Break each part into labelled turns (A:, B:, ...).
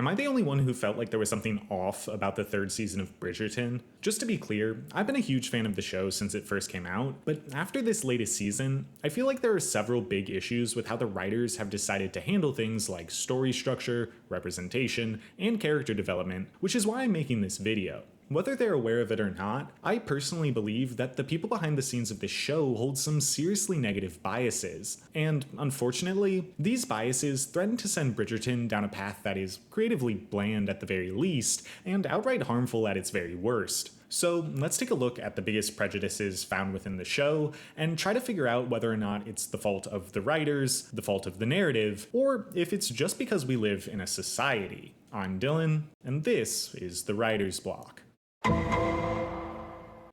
A: Am I the only one who felt like there was something off about the third season of Bridgerton? Just to be clear, I've been a huge fan of the show since it first came out, but after this latest season, I feel like there are several big issues with how the writers have decided to handle things like story structure, representation, and character development, which is why I'm making this video. Whether they're aware of it or not, I personally believe that the people behind the scenes of this show hold some seriously negative biases, and unfortunately, these biases threaten to send Bridgerton down a path that is creatively bland at the very least, and outright harmful at its very worst. So let's take a look at the biggest prejudices found within the show, and try to figure out whether or not it's the fault of the writers, the fault of the narrative, or if it's just because we live in a society. I'm Dylan, and this is The Writer's Block.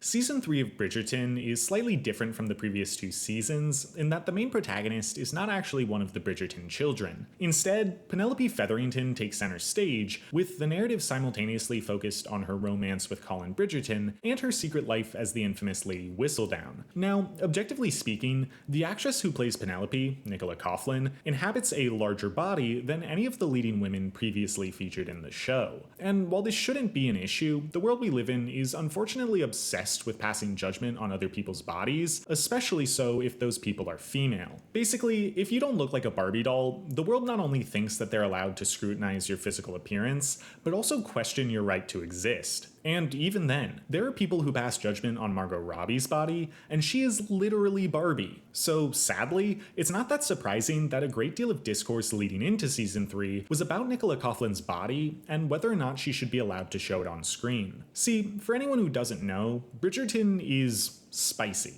A: Season 3 of Bridgerton is slightly different from the previous two seasons in that the main protagonist is not actually one of the Bridgerton children. Instead, Penelope Featherington takes center stage, with the narrative simultaneously focused on her romance with Colin Bridgerton and her secret life as the infamous Lady Whistledown. Now, objectively speaking, the actress who plays Penelope, Nicola Coughlan, inhabits a larger body than any of the leading women previously featured in the show. And while this shouldn't be an issue, the world we live in is unfortunately obsessed with passing judgment on other people's bodies, especially so if those people are female. Basically, if you don't look like a Barbie doll, the world not only thinks that they're allowed to scrutinize your physical appearance, but also question your right to exist. And even then, there are people who pass judgment on Margot Robbie's body, and she is literally Barbie. So sadly, it's not that surprising that a great deal of discourse leading into season 3 was about Nicola Coughlan's body and whether or not she should be allowed to show it on screen. See, for anyone who doesn't know, Bridgerton is spicy.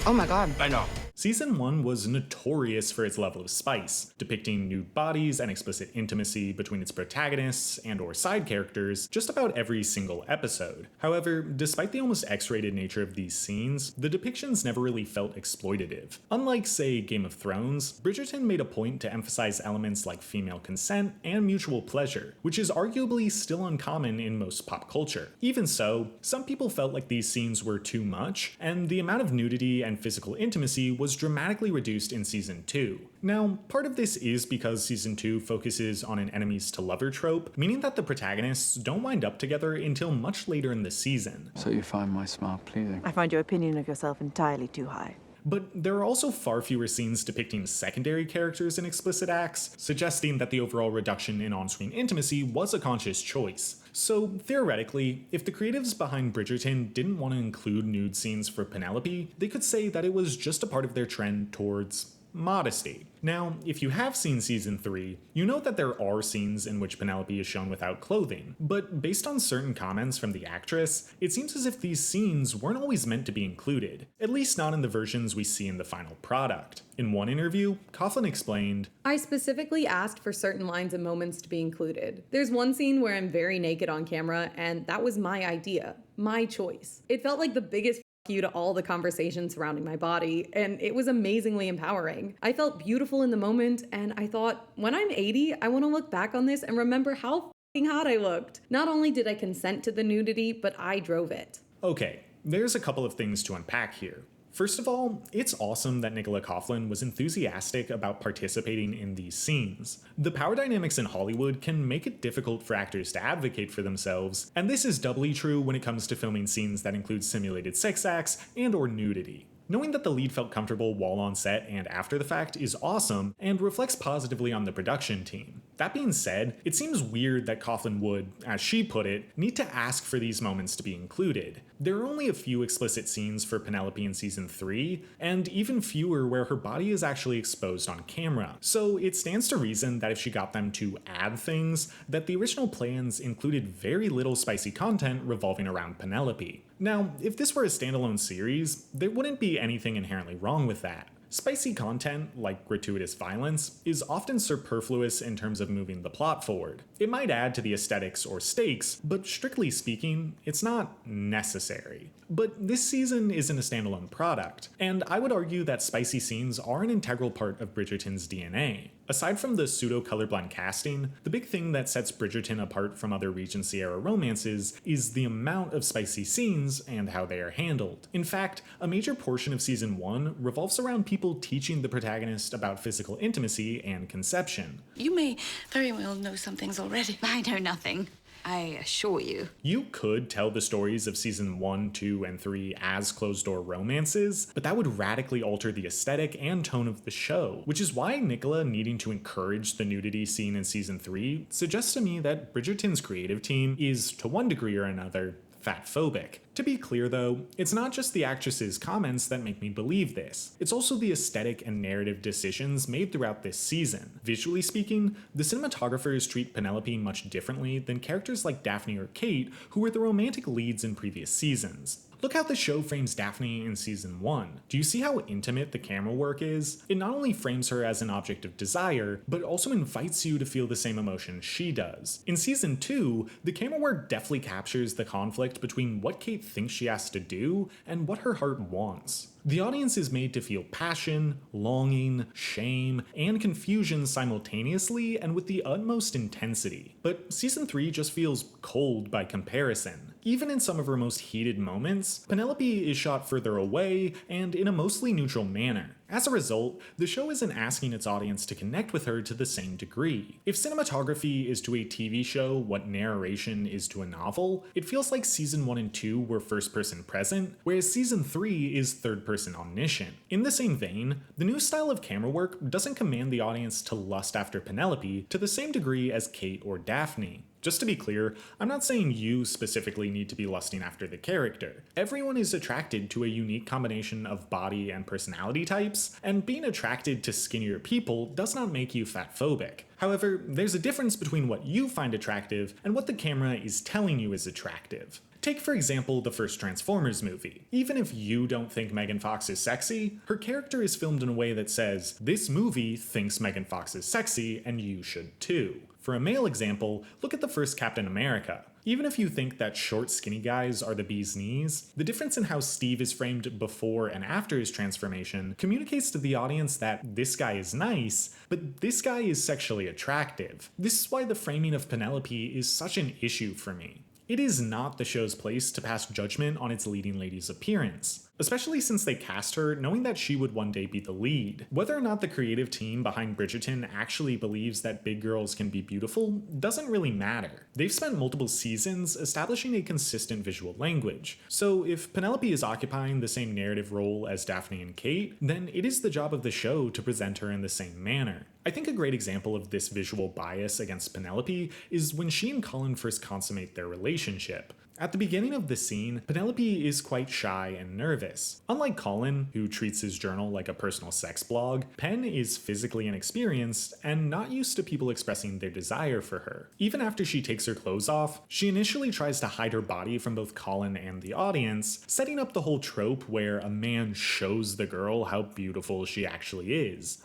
B: Oh my god.
C: I know.
A: Season 1 was notorious for its level of spice, depicting nude bodies and explicit intimacy between its protagonists and/or side characters just about every single episode. However, despite the almost X-rated nature of these scenes, the depictions never really felt exploitative. Unlike, say, Game of Thrones, Bridgerton made a point to emphasize elements like female consent and mutual pleasure, which is arguably still uncommon in most pop culture. Even so, some people felt like these scenes were too much, and the amount of nudity and physical intimacy was dramatically reduced in season 2. Now, part of this is because season 2 focuses on an enemies to lover trope, meaning that the protagonists don't wind up together until much later in the season.
D: So you find my smile pleasing?
B: I find your opinion of yourself entirely too high.
A: But there are also far fewer scenes depicting secondary characters in explicit acts, suggesting that the overall reduction in on-screen intimacy was a conscious choice. So theoretically, if the creatives behind Bridgerton didn't want to include nude scenes for Penelope, they could say that it was just a part of their trend towards modesty. Now, if you have seen season 3, you know that there are scenes in which Penelope is shown without clothing, but based on certain comments from the actress, it seems as if these scenes weren't always meant to be included, at least not in the versions we see in the final product. In one interview, Coughlan explained,
E: I specifically asked for certain lines and moments to be included. There's one scene where I'm very naked on camera, and that was my idea, my choice. It felt like the biggest you to all the conversations surrounding my body, and it was amazingly empowering. I felt beautiful in the moment, and I thought, when I'm 80, I want to look back on this and remember how f***ing hot I looked. Not only did I consent to the nudity, but I drove it.
A: Okay, there's a couple of things to unpack here. First of all, it's awesome that Nicola Coughlan was enthusiastic about participating in these scenes. The power dynamics in Hollywood can make it difficult for actors to advocate for themselves, and this is doubly true when it comes to filming scenes that include simulated sex acts and/or nudity. Knowing that the lead felt comfortable while on set and after the fact is awesome and reflects positively on the production team. That being said, it seems weird that Coughlan would, as she put it, need to ask for these moments to be included. There are only a few explicit scenes for Penelope in season 3, and even fewer where her body is actually exposed on camera. So it stands to reason that if she got them to add things, that the original plans included very little spicy content revolving around Penelope. Now, if this were a standalone series, there wouldn't be anything inherently wrong with that. Spicy content, like gratuitous violence, is often superfluous in terms of moving the plot forward. It might add to the aesthetics or stakes, but strictly speaking, it's not necessary. But this season isn't a standalone product, and I would argue that spicy scenes are an integral part of Bridgerton's DNA. Aside from the pseudo-colorblind casting, the big thing that sets Bridgerton apart from other Regency-era romances is the amount of spicy scenes and how they are handled. In fact, a major portion of season 1 revolves around people teaching the protagonist about physical intimacy and conception.
C: You may very well know some things already.
F: I know nothing, I assure you.
A: You could tell the stories of season 1, 2, and 3 as closed-door romances, but that would radically alter the aesthetic and tone of the show, which is why Nicola needing to encourage the nudity scene in season 3 suggests to me that Bridgerton's creative team is, to one degree or another, fatphobic. To be clear though, it's not just the actress's comments that make me believe this. It's also the aesthetic and narrative decisions made throughout this season. Visually speaking, the cinematographers treat Penelope much differently than characters like Daphne or Kate, who were the romantic leads in previous seasons. Look how the show frames Daphne in season 1. Do you see how intimate the camera work is? It not only frames her as an object of desire, but also invites you to feel the same emotion she does. In season 2, the camera work deftly captures the conflict between what Kate thinks she has to do and what her heart wants. The audience is made to feel passion, longing, shame, and confusion simultaneously and with the utmost intensity. But season 3 just feels cold by comparison. Even in some of her most heated moments, Penelope is shot further away and in a mostly neutral manner. As a result, the show isn't asking its audience to connect with her to the same degree. If cinematography is to a TV show what narration is to a novel, it feels like season 1 and 2 were first-person present, whereas season 3 is third-person omniscient. In the same vein, the new style of camera work doesn't command the audience to lust after Penelope to the same degree as Kate or Daphne. Just to be clear, I'm not saying you specifically need to be lusting after the character. Everyone is attracted to a unique combination of body and personality types, and being attracted to skinnier people does not make you fatphobic. However, there's a difference between what you find attractive and what the camera is telling you is attractive. Take, for example, the first Transformers movie. Even if you don't think Megan Fox is sexy, her character is filmed in a way that says, this movie thinks Megan Fox is sexy and you should too. For a male example, look at the first Captain America. Even if you think that short, skinny guys are the bee's knees, the difference in how Steve is framed before and after his transformation communicates to the audience that this guy is nice, but this guy is sexually attractive. This is why the framing of Penelope is such an issue for me. It is not the show's place to pass judgment on its leading lady's appearance, especially since they cast her knowing that she would one day be the lead. Whether or not the creative team behind Bridgerton actually believes that big girls can be beautiful doesn't really matter. They've spent multiple seasons establishing a consistent visual language, so if Penelope is occupying the same narrative role as Daphne and Kate, then it is the job of the show to present her in the same manner. I think a great example of this visual bias against Penelope is when she and Colin first consummate their relationship. At the beginning of the scene, Penelope is quite shy and nervous. Unlike Colin, who treats his journal like a personal sex blog, Pen is physically inexperienced and not used to people expressing their desire for her. Even after she takes her clothes off, she initially tries to hide her body from both Colin and the audience, setting up the whole trope where a man shows the girl how beautiful she actually is.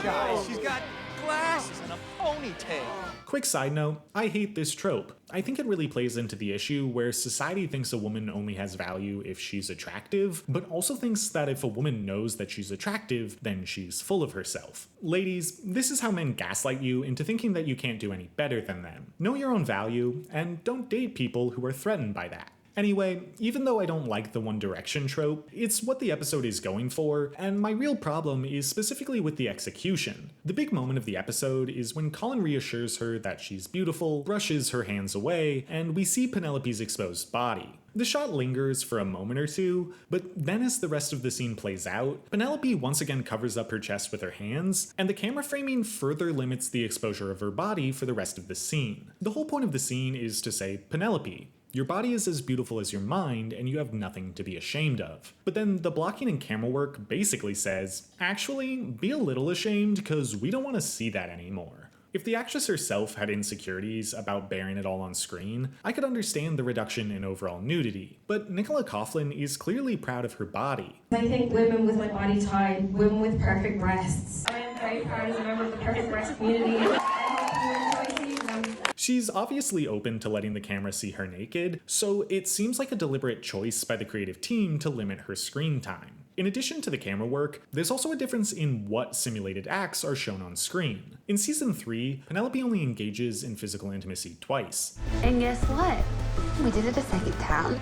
G: Guys, she's got glasses and a ponytail.
A: Quick side note, I hate this trope. I think it really plays into the issue where society thinks a woman only has value if she's attractive, but also thinks that if a woman knows that she's attractive, then she's full of herself. Ladies, this is how men gaslight you into thinking that you can't do any better than them. Know your own value, and don't date people who are threatened by that. Anyway, even though I don't like the One Direction trope, it's what the episode is going for, and my real problem is specifically with the execution. The big moment of the episode is when Colin reassures her that she's beautiful, brushes her hands away, and we see Penelope's exposed body. The shot lingers for a moment or two, but then as the rest of the scene plays out, Penelope once again covers up her chest with her hands, and the camera framing further limits the exposure of her body for the rest of the scene. The whole point of the scene is to say, Penelope, your body is as beautiful as your mind, and you have nothing to be ashamed of. But then the blocking and camera work basically says, actually, be a little ashamed because we don't want to see that anymore. If the actress herself had insecurities about bearing it all on screen, I could understand the reduction in overall nudity. But Nicola Coughlan is clearly proud of her body.
H: I think women with my body type, women with perfect breasts. I am very proud as a member of the perfect breast community.
A: She's obviously open to letting the camera see her naked, so it seems like a deliberate choice by the creative team to limit her screen time. In addition to the camera work, there's also a difference in what simulated acts are shown on screen. In season 3, Penelope only engages in physical intimacy twice.
H: And guess what? We did it a second time.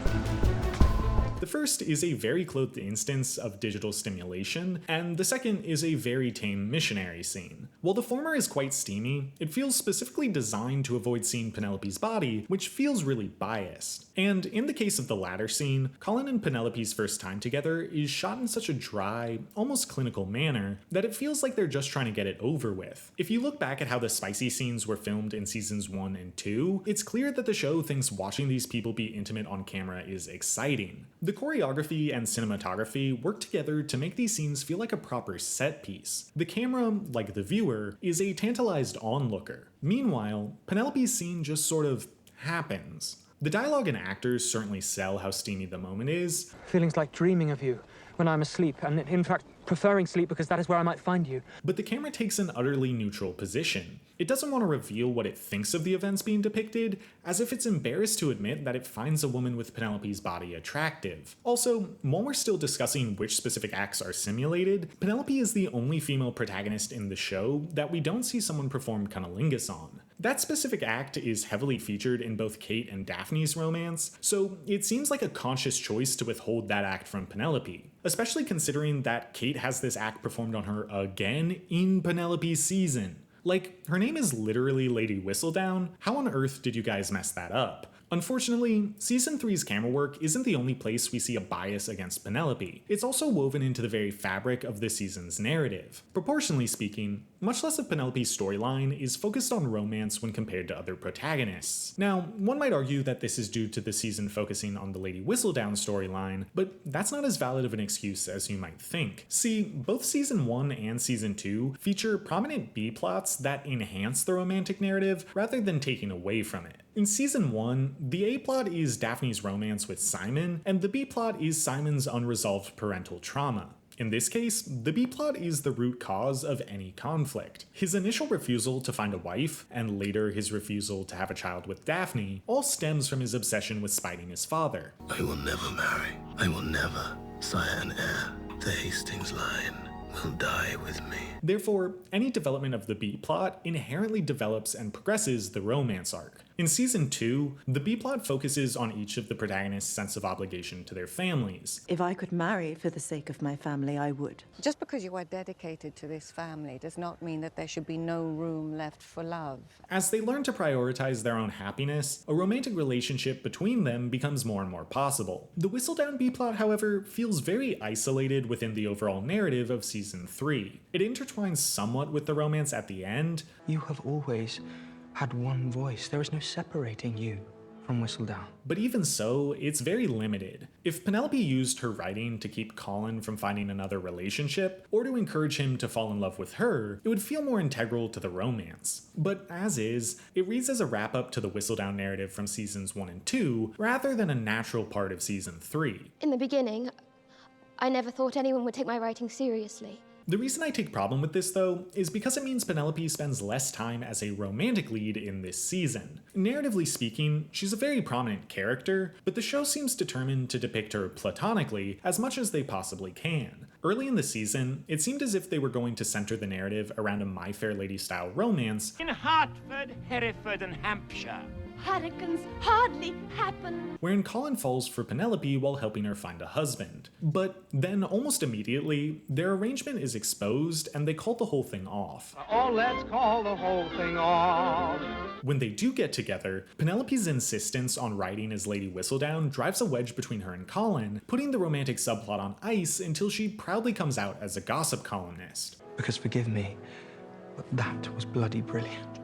A: The first is a very clothed instance of digital stimulation, and the second is a very tame missionary scene. While the former is quite steamy, it feels specifically designed to avoid seeing Penelope's body, which feels really biased. And in the case of the latter scene, Colin and Penelope's first time together is shot in such a dry, almost clinical manner that it feels like they're just trying to get it over with. If you look back at how the spicy scenes were filmed in seasons 1 and 2, it's clear that the show thinks watching these people be intimate on camera is exciting. The choreography and cinematography work together to make these scenes feel like a proper set piece. The camera, like the viewer, is a tantalized onlooker. Meanwhile, Penelope's scene just sort of happens. The dialogue and actors certainly sell how steamy the moment is.
I: Feelings like dreaming of you when I'm asleep, and in fact, preferring sleep because that is where I might find you.
A: But the camera takes an utterly neutral position. It doesn't want to reveal what it thinks of the events being depicted, as if it's embarrassed to admit that it finds a woman with Penelope's body attractive. Also, while we're still discussing which specific acts are simulated, Penelope is the only female protagonist in the show that we don't see someone perform cunnilingus on. That specific act is heavily featured in both Kate and Daphne's romance, so it seems like a conscious choice to withhold that act from Penelope, especially considering that Kate has this act performed on her again in Penelope's season. Like, her name is literally Lady Whistledown. How on earth did you guys mess that up? Unfortunately, season 3's camera work isn't the only place we see a bias against Penelope. It's also woven into the very fabric of the season's narrative. Proportionally speaking, much less of Penelope's storyline is focused on romance when compared to other protagonists. Now, one might argue that this is due to the season focusing on the Lady Whistledown storyline, but that's not as valid of an excuse as you might think. See, both season 1 and season 2 feature prominent B-plots that enhance the romantic narrative rather than taking away from it. In season 1, the A-plot is Daphne's romance with Simon, and the B-plot is Simon's unresolved parental trauma. In this case, the B-plot is the root cause of any conflict. His initial refusal to find a wife, and later his refusal to have a child with Daphne, all stems from his obsession with spiting his father.
J: I will never marry. I will never sire an heir. The Hastings line will die with me.
A: Therefore, any development of the B-plot inherently develops and progresses the romance arc. In season 2, the B-plot focuses on each of the protagonists' sense of obligation to their families.
B: If I could marry for the sake of my family, I would.
K: Just because you are dedicated to this family does not mean that there should be no room left for love.
A: As they learn to prioritize their own happiness, a romantic relationship between them becomes more and more possible. The Whistledown B-plot, however, feels very isolated within the overall narrative of season 3. It intertwines somewhat with the romance at the end.
I: You have always had one voice. There is no separating you from Whistledown.
A: But even so, it's very limited. If Penelope used her writing to keep Colin from finding another relationship, or to encourage him to fall in love with her, it would feel more integral to the romance. But as is, it reads as a wrap-up to the Whistledown narrative from seasons 1 and 2, rather than a natural part of season 3.
H: In the beginning, I never thought anyone would take my writing seriously.
A: The reason I take problem with this, though, is because it means Penelope spends less time as a romantic lead in this season. Narratively speaking, she's a very prominent character, but the show seems determined to depict her platonically as much as they possibly can. Early in the season, it seemed as if they were going to center the narrative around a My Fair Lady style romance
G: In Hertford, Hereford, and Hampshire.
H: Hurricanes hardly happen.
A: wherein Colin falls for Penelope while helping her find a husband. But then, almost immediately, their arrangement is exposed and they call the whole thing off.
G: Oh, let's call the whole thing off.
A: When they do get together, Penelope's insistence on writing as Lady Whistledown drives a wedge between her and Colin, putting the romantic subplot on ice until she proudly comes out as a gossip columnist.
I: Because forgive me, but that was bloody brilliant.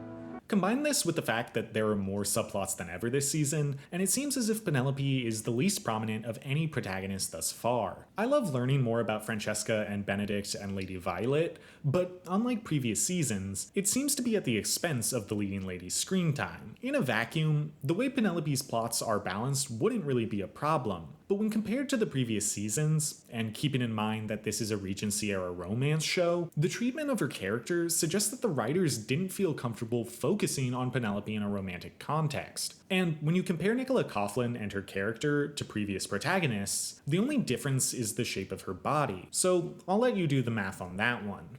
A: Combine this with the fact that there are more subplots than ever this season, and it seems as if Penelope is the least prominent of any protagonist thus far. I love learning more about Francesca and Benedict and Lady Violet, but unlike previous seasons, it seems to be at the expense of the leading lady's screen time. In a vacuum, the way Penelope's plots are balanced wouldn't really be a problem. But when compared to the previous seasons, and keeping in mind that this is a Regency-era romance show, the treatment of her character suggests that the writers didn't feel comfortable focusing focusing on Penelope in a romantic context. And when you compare Nicola Coughlan and her character to previous protagonists, the only difference is the shape of her body. So I'll let you do the math on that one.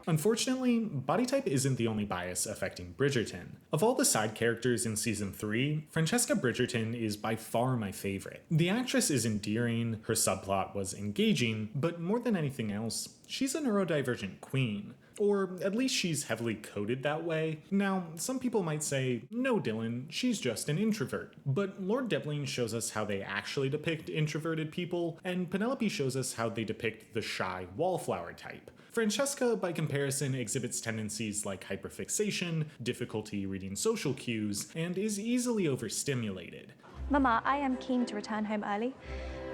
A: Unfortunately, body type isn't the only bias affecting Bridgerton. Of all the side characters in season 3, Francesca Bridgerton is by far my favorite. The actress is endearing, her subplot was engaging, but more than anything else, she's a neurodivergent queen. Or at least she's heavily coded that way. Now, some people might say, no Dylan, she's just an introvert. But Lord Debling shows us how they actually depict introverted people, and Penelope shows us how they depict the shy wallflower type. Francesca, by comparison, exhibits tendencies like hyperfixation, difficulty reading social cues, and is easily overstimulated.
L: Mama, I am keen to return home early,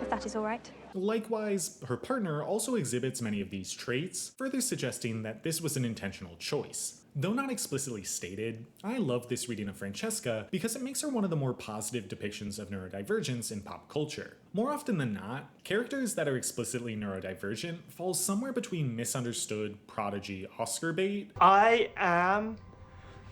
L: if that is all right.
A: Likewise, her partner also exhibits many of these traits, further suggesting that this was an intentional choice. Though not explicitly stated, I love this reading of Francesca because it makes her one of the more positive depictions of neurodivergence in pop culture. More often than not, characters that are explicitly neurodivergent fall somewhere between misunderstood, prodigy, Oscar bait,
G: I am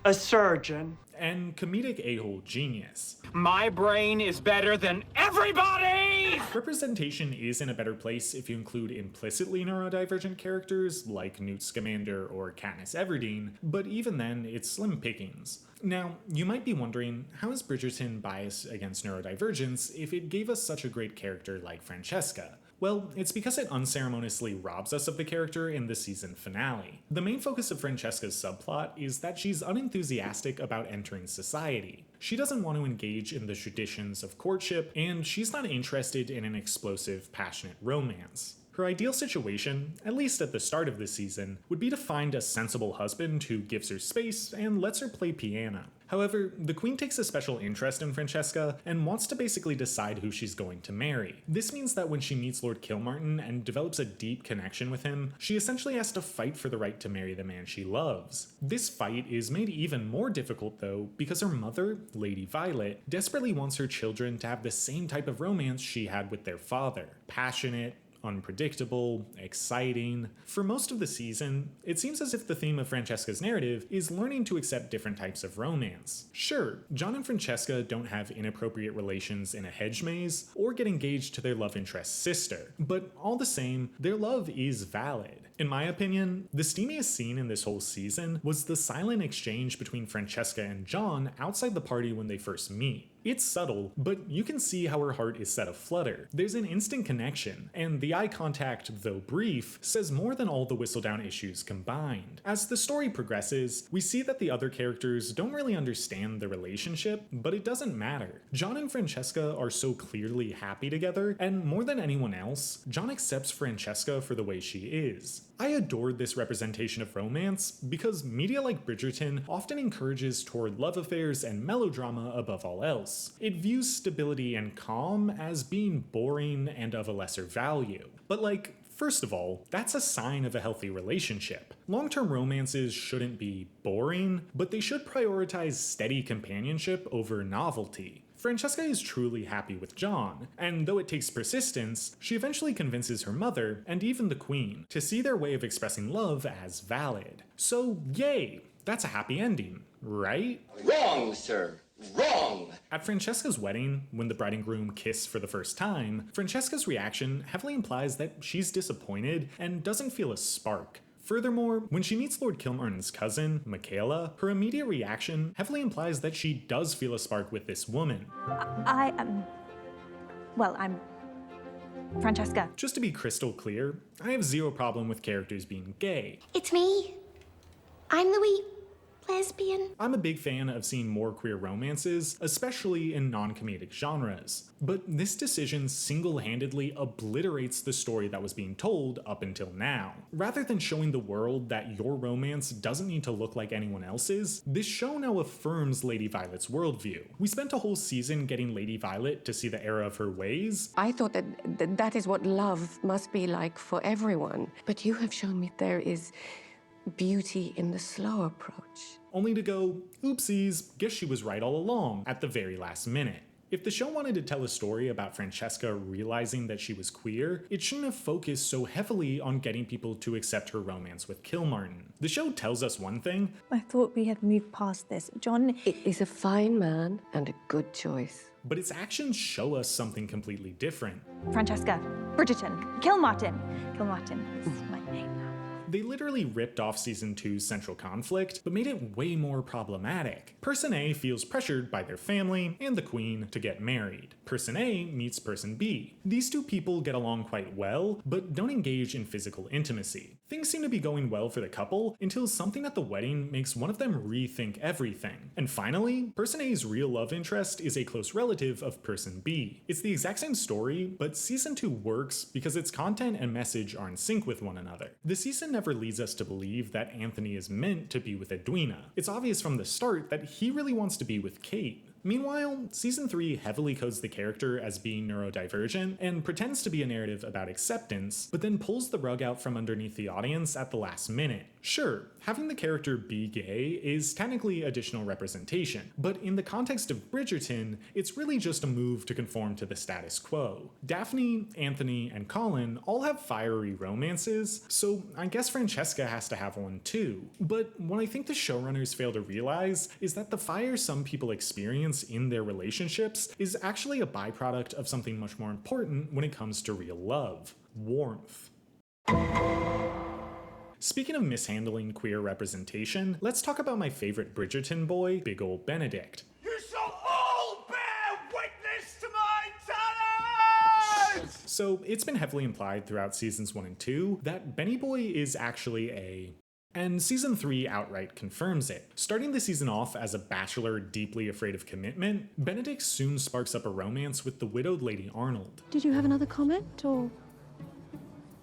G: a surgeon,
A: and comedic a-hole genius.
G: My brain is better than everybody!
A: Representation is in a better place if you include implicitly neurodivergent characters like Newt Scamander or Katniss Everdeen, but even then, it's slim pickings. Now, you might be wondering, how is Bridgerton biased against neurodivergence if it gave us such a great character like Francesca? Well, it's because it unceremoniously robs us of the character in the season finale. The main focus of Francesca's subplot is that she's unenthusiastic about entering society. She doesn't want to engage in the traditions of courtship, and she's not interested in an explosive, passionate romance. Her ideal situation, at least at the start of the season, would be to find a sensible husband who gives her space and lets her play piano. However, the queen takes a special interest in Francesca and wants to basically decide who she's going to marry. This means that when she meets Lord Kilmartin and develops a deep connection with him, she essentially has to fight for the right to marry the man she loves. This fight is made even more difficult though because her mother, Lady Violet, desperately wants her children to have the same type of romance she had with their father. Passionate, unpredictable, exciting. For most of the season, it seems as if the theme of Francesca's narrative is learning to accept different types of romance. Sure, John and Francesca don't have inappropriate relations in a hedge maze or get engaged to their love interest's sister, but all the same, their love is valid. In my opinion, the steamiest scene in this whole season was the silent exchange between Francesca and John outside the party when they first meet. It's subtle, but you can see how her heart is set aflutter. There's an instant connection, and the eye contact, though brief, says more than all the Whistledown issues combined. As the story progresses, we see that the other characters don't really understand the relationship, but it doesn't matter. John and Francesca are so clearly happy together, and more than anyone else, John accepts Francesca for the way she is. I adored this representation of romance because media like Bridgerton often encourages toward love affairs and melodrama above all else. It views stability and calm as being boring and of a lesser value. But first of all, that's a sign of a healthy relationship. Long-term romances shouldn't be boring, but they should prioritize steady companionship over novelty. Francesca is truly happy with John, and though it takes persistence, she eventually convinces her mother, and even the queen, to see their way of expressing love as valid. So, yay! That's a happy ending, right?
M: Wrong, sir. Wrong!
A: At Francesca's wedding, when the bride and groom kiss for the first time, Francesca's reaction heavily implies that she's disappointed and doesn't feel a spark. Furthermore, when she meets Lord Kilmartin's cousin, Michaela, her immediate reaction heavily implies that she does feel a spark with this woman.
L: I'm Francesca.
A: Just to be crystal clear, I have zero problem with characters being gay.
N: It's me. I'm the wee lesbian.
A: I'm a big fan of seeing more queer romances, especially in non-comedic genres. But this decision single-handedly obliterates the story that was being told up until now. Rather than showing the world that your romance doesn't need to look like anyone else's, this show now affirms Lady Violet's worldview. We spent a whole season getting Lady Violet to see the error of her ways.
K: I thought that is what love must be like for everyone. But you have shown me there is beauty in the slow approach.
A: Only to go, oopsies, guess she was right all along, at the very last minute. If the show wanted to tell a story about Francesca realizing that she was queer, it shouldn't have focused so heavily on getting people to accept her romance with Kilmartin. The show tells us one thing.
L: I thought we had moved past this. John
K: is a fine man and a good choice.
A: But its actions show us something completely different.
L: Francesca Bridgerton. Kilmartin. Kilmartin is my name now.
A: They literally ripped off Season 2's central conflict, but made it way more problematic. Person A feels pressured by their family and the Queen to get married. Person A meets Person B. These two people get along quite well, but don't engage in physical intimacy. Things seem to be going well for the couple until something at the wedding makes one of them rethink everything. And finally, Person A's real love interest is a close relative of Person B. It's the exact same story, but Season 2 works because its content and message are in sync with one another. The season never leads us to believe that Anthony is meant to be with Edwina. It's obvious from the start that he really wants to be with Kate. Meanwhile, Season 3 heavily codes the character as being neurodivergent and pretends to be a narrative about acceptance, but then pulls the rug out from underneath the audience at the last minute. Sure, having the character be gay is technically additional representation, but in the context of Bridgerton, it's really just a move to conform to the status quo. Daphne, Anthony, and Colin all have fiery romances, so I guess Francesca has to have one too. But what I think the showrunners fail to realize is that the fire some people experience in their relationships is actually a byproduct of something much more important when it comes to real love: warmth. Speaking of mishandling queer representation, let's talk about my favorite Bridgerton boy, Big Ol Benedict.
G: You shall all bear witness to my talents!
A: So it's been heavily implied throughout seasons 1 and 2 that Benny Boy is actually and Season 3 outright confirms it. Starting the season off as a bachelor deeply afraid of commitment, Benedict soon sparks up a romance with the widowed Lady Arnold.
L: Did you have another comment, or...?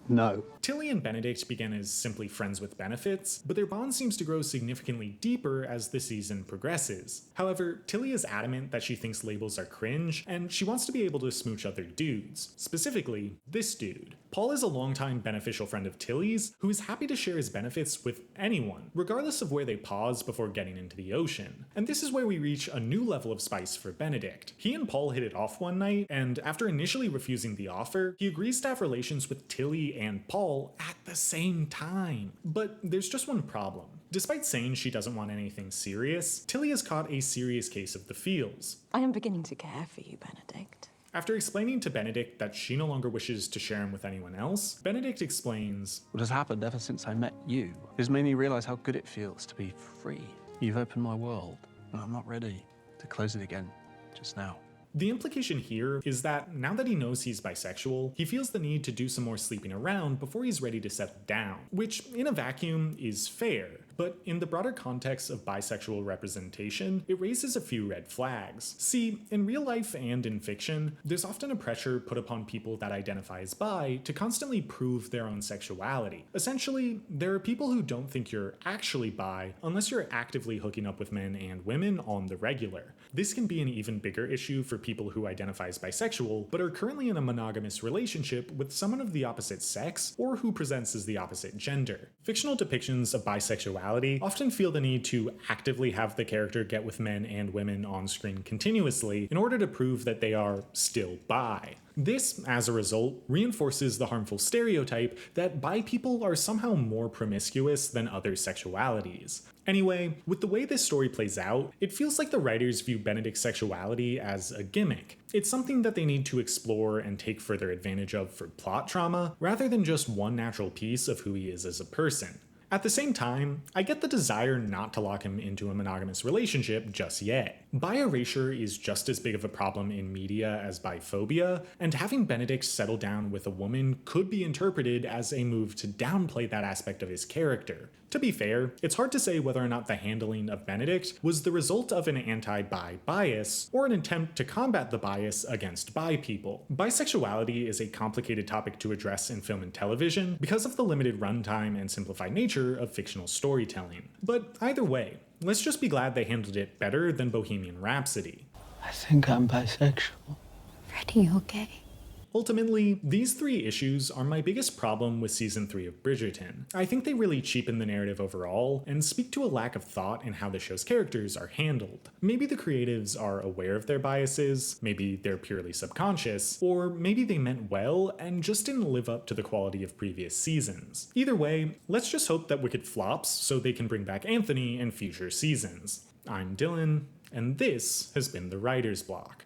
D: No.
A: Tilly and Benedict began as simply friends with benefits, but their bond seems to grow significantly deeper as the season progresses. However, Tilly is adamant that she thinks labels are cringe, and she wants to be able to smooch other dudes. Specifically, this dude. Paul is a longtime beneficial friend of Tilly's, who is happy to share his benefits with anyone, regardless of where they pause before getting into the ocean. And this is where we reach a new level of spice for Benedict. He and Paul hit it off one night, and after initially refusing the offer, he agrees to have relations with Tilly and Paul at the same time. But there's just one problem. Despite saying she doesn't want anything serious, Tilly has caught a serious case of the feels.
K: I am beginning to care for you, Benedict.
A: After explaining to Benedict that she no longer wishes to share him with anyone else, Benedict explains,
D: What has happened ever since I met you has made me realize how good it feels to be free. You've opened my world, and I'm not ready to close it again just now.
A: The implication here is that now that he knows he's bisexual, he feels the need to do some more sleeping around before he's ready to settle down, which in a vacuum is fair. But in the broader context of bisexual representation, it raises a few red flags. See, in real life and in fiction, there's often a pressure put upon people that identify as bi to constantly prove their own sexuality. Essentially, there are people who don't think you're actually bi unless you're actively hooking up with men and women on the regular. This can be an even bigger issue for people who identify as bisexual but are currently in a monogamous relationship with someone of the opposite sex or who presents as the opposite gender. Fictional depictions of bisexuality often feel the need to actively have the character get with men and women on screen continuously in order to prove that they are still bi. This, as a result, reinforces the harmful stereotype that bi people are somehow more promiscuous than other sexualities. Anyway, with the way this story plays out, it feels like the writers view Benedict's sexuality as a gimmick. It's something that they need to explore and take further advantage of for plot trauma, rather than just one natural piece of who he is as a person. At the same time, I get the desire not to lock him into a monogamous relationship just yet. Bi erasure is just as big of a problem in media as biphobia, and having Benedict settle down with a woman could be interpreted as a move to downplay that aspect of his character. To be fair, it's hard to say whether or not the handling of Benedict was the result of an anti-bi bias or an attempt to combat the bias against bi people. Bisexuality is a complicated topic to address in film and television because of the limited runtime and simplified nature of fictional storytelling. But either way, let's just be glad they handled it better than Bohemian Rhapsody.
D: I think I'm bisexual.
F: Freddie, you're gay.
A: Ultimately, these 3 issues are my biggest problem with season 3 of Bridgerton. I think they really cheapen the narrative overall and speak to a lack of thought in how the show's characters are handled. Maybe the creatives are aware of their biases, maybe they're purely subconscious, or maybe they meant well and just didn't live up to the quality of previous seasons. Either way, let's just hope that Wicked flops so they can bring back Anthony in future seasons. I'm Dylan, and this has been The Writer's Block.